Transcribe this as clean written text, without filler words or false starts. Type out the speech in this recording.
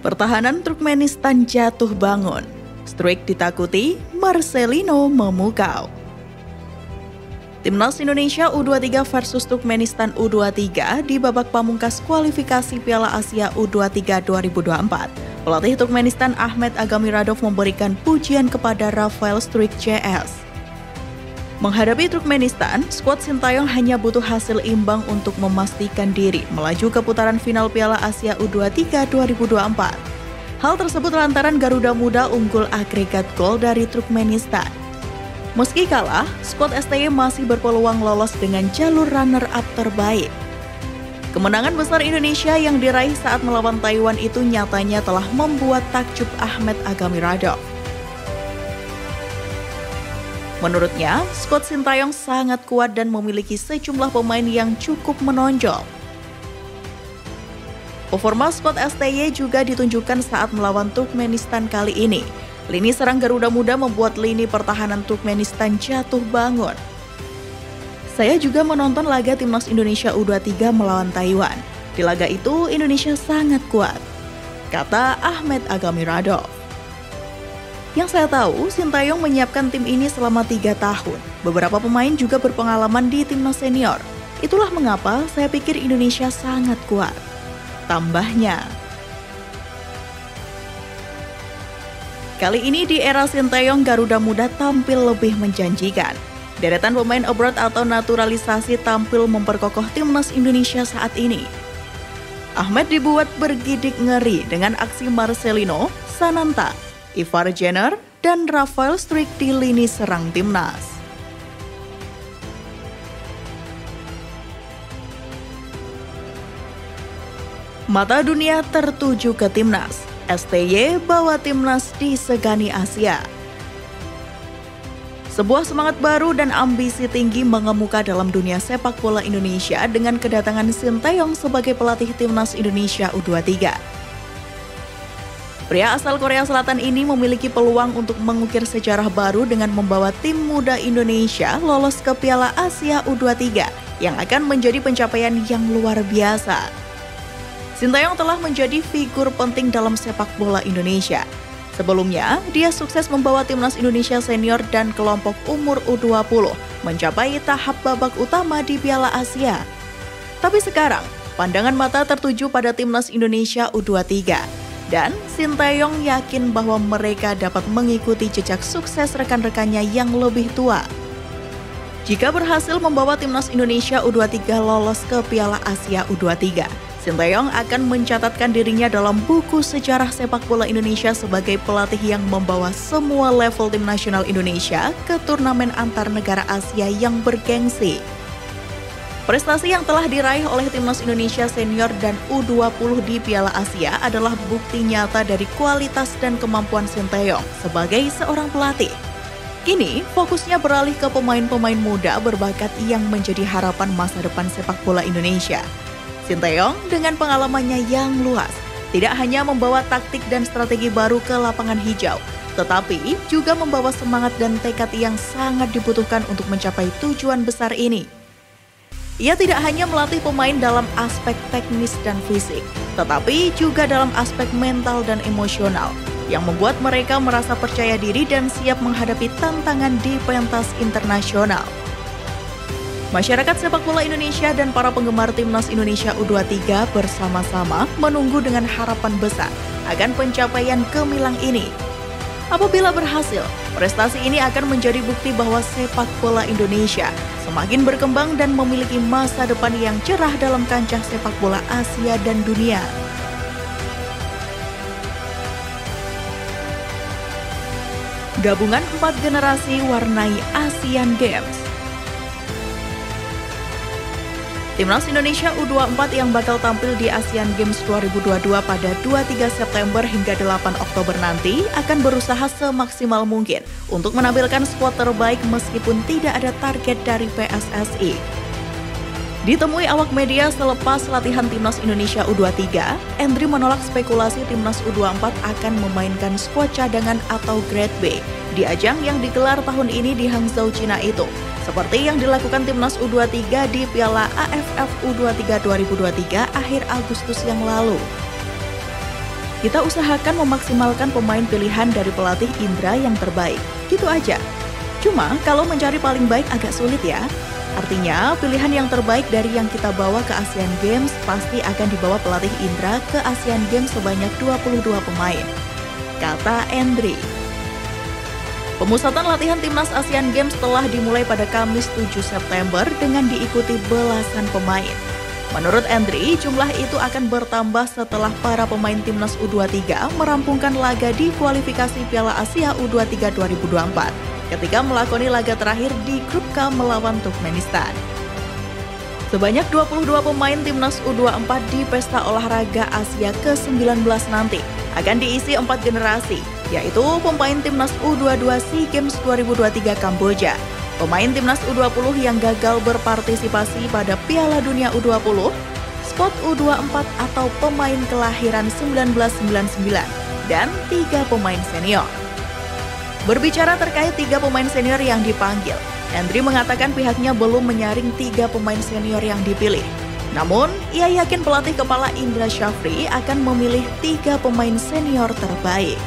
Pertahanan Turkmenistan jatuh bangun. Struik ditakuti, Marcelino memukau. Timnas Indonesia U23 versus Turkmenistan U23 di babak pamungkas kualifikasi Piala Asia U23 2024. Pelatih Turkmenistan Ahmet Agamiradov memberikan pujian kepada Rafael Struik CS. Menghadapi Turkmenistan, skuad Sintayong hanya butuh hasil imbang untuk memastikan diri melaju ke putaran final Piala Asia U23 2024. Hal tersebut lantaran Garuda Muda unggul agregat gol dari Turkmenistan. Meski kalah, skuad STY masih berpeluang lolos dengan jalur runner-up terbaik. Kemenangan besar Indonesia yang diraih saat melawan Taiwan itu nyatanya telah membuat takjub Ahmet Agamiradov. Menurutnya, skuad Sintayong sangat kuat dan memiliki sejumlah pemain yang cukup menonjol. Performa skuad STY juga ditunjukkan saat melawan Turkmenistan kali ini. Lini serang Garuda Muda membuat lini pertahanan Turkmenistan jatuh bangun. Saya juga menonton laga Timnas Indonesia U23 melawan Taiwan. Di laga itu, Indonesia sangat kuat, kata Ahmet Agamiradov. Yang saya tahu, Sintayong menyiapkan tim ini selama 3 tahun. Beberapa pemain juga berpengalaman di timnas senior. Itulah mengapa saya pikir Indonesia sangat kuat, tambahnya. Kali ini di era Sintayong, Garuda Muda tampil lebih menjanjikan. Deretan pemain abroad atau naturalisasi tampil memperkokoh timnas Indonesia saat ini. Ahmed dibuat bergidik ngeri dengan aksi Marcelino, Sananta, Ivar Jenner, dan Rafael Struik di lini serang timnas. Mata dunia tertuju ke timnas. STY bawa timnas disegani Asia. Sebuah semangat baru dan ambisi tinggi mengemuka dalam dunia sepak bola Indonesia dengan kedatangan Sintayong sebagai pelatih timnas Indonesia U23. Pria asal Korea Selatan ini memiliki peluang untuk mengukir sejarah baru dengan membawa tim muda Indonesia lolos ke Piala Asia U23 yang akan menjadi pencapaian yang luar biasa. Sintayong telah menjadi figur penting dalam sepak bola Indonesia. Sebelumnya, dia sukses membawa timnas Indonesia senior dan kelompok umur U20 mencapai tahap babak utama di Piala Asia. Tapi sekarang, pandangan mata tertuju pada timnas Indonesia U23. Dan Sintayong yakin bahwa mereka dapat mengikuti jejak sukses rekan-rekannya yang lebih tua. Jika berhasil membawa timnas Indonesia U23 lolos ke Piala Asia U23, Sintayong akan mencatatkan dirinya dalam buku sejarah sepak bola Indonesia sebagai pelatih yang membawa semua level tim nasional Indonesia ke turnamen antar negara Asia yang bergengsi. Prestasi yang telah diraih oleh timnas Indonesia senior dan U20 di Piala Asia adalah bukti nyata dari kualitas dan kemampuan Sintayong sebagai seorang pelatih. Kini, fokusnya beralih ke pemain-pemain muda berbakat yang menjadi harapan masa depan sepak bola Indonesia. Sintayong dengan pengalamannya yang luas, tidak hanya membawa taktik dan strategi baru ke lapangan hijau, tetapi juga membawa semangat dan tekad yang sangat dibutuhkan untuk mencapai tujuan besar ini. Ia tidak hanya melatih pemain dalam aspek teknis dan fisik, tetapi juga dalam aspek mental dan emosional, yang membuat mereka merasa percaya diri dan siap menghadapi tantangan di pentas internasional. Masyarakat sepak bola Indonesia dan para penggemar timnas Indonesia U23 bersama-sama menunggu dengan harapan besar akan pencapaian gemilang ini. Apabila berhasil, prestasi ini akan menjadi bukti bahwa sepak bola Indonesia semakin berkembang dan memiliki masa depan yang cerah dalam kancah sepak bola Asia dan dunia. Gabungan 4 generasi warnai Asian Games. Timnas Indonesia U24 yang bakal tampil di Asian Games 2022 pada 23 September hingga 8 Oktober nanti akan berusaha semaksimal mungkin untuk menampilkan skuad terbaik meskipun tidak ada target dari PSSI. Ditemui awak media selepas latihan Timnas Indonesia U23, Endri menolak spekulasi Timnas U24 akan memainkan skuad cadangan atau Grade B di ajang yang digelar tahun ini di Hangzhou, Cina itu, seperti yang dilakukan Timnas U23 di Piala AFF U23 2023 akhir Agustus yang lalu. Kita usahakan memaksimalkan pemain pilihan dari pelatih Indra yang terbaik, gitu aja. Cuma kalau mencari paling baik agak sulit ya. Artinya, pilihan yang terbaik dari yang kita bawa ke Asian Games pasti akan dibawa pelatih Indra ke Asian Games sebanyak 22 pemain, kata Endri. Pemusatan latihan Timnas Asian Games telah dimulai pada Kamis 7 September dengan diikuti belasan pemain. Menurut Endri, jumlah itu akan bertambah setelah para pemain Timnas U23 merampungkan laga di kualifikasi Piala Asia U23 2024. Ketika melakoni laga terakhir di grup K melawan Turkmenistan. Sebanyak 22 pemain Timnas U24 di Pesta Olahraga Asia ke-19 nanti akan diisi 4 generasi, yaitu pemain Timnas U22 SEA Games 2023 Kamboja, pemain Timnas U20 yang gagal berpartisipasi pada Piala Dunia U20, spot U24 atau pemain kelahiran 1999, dan 3 pemain senior. Berbicara terkait 3 pemain senior yang dipanggil, Endri mengatakan pihaknya belum menyaring 3 pemain senior yang dipilih. Namun, ia yakin pelatih kepala Indra Syafri akan memilih 3 pemain senior terbaik.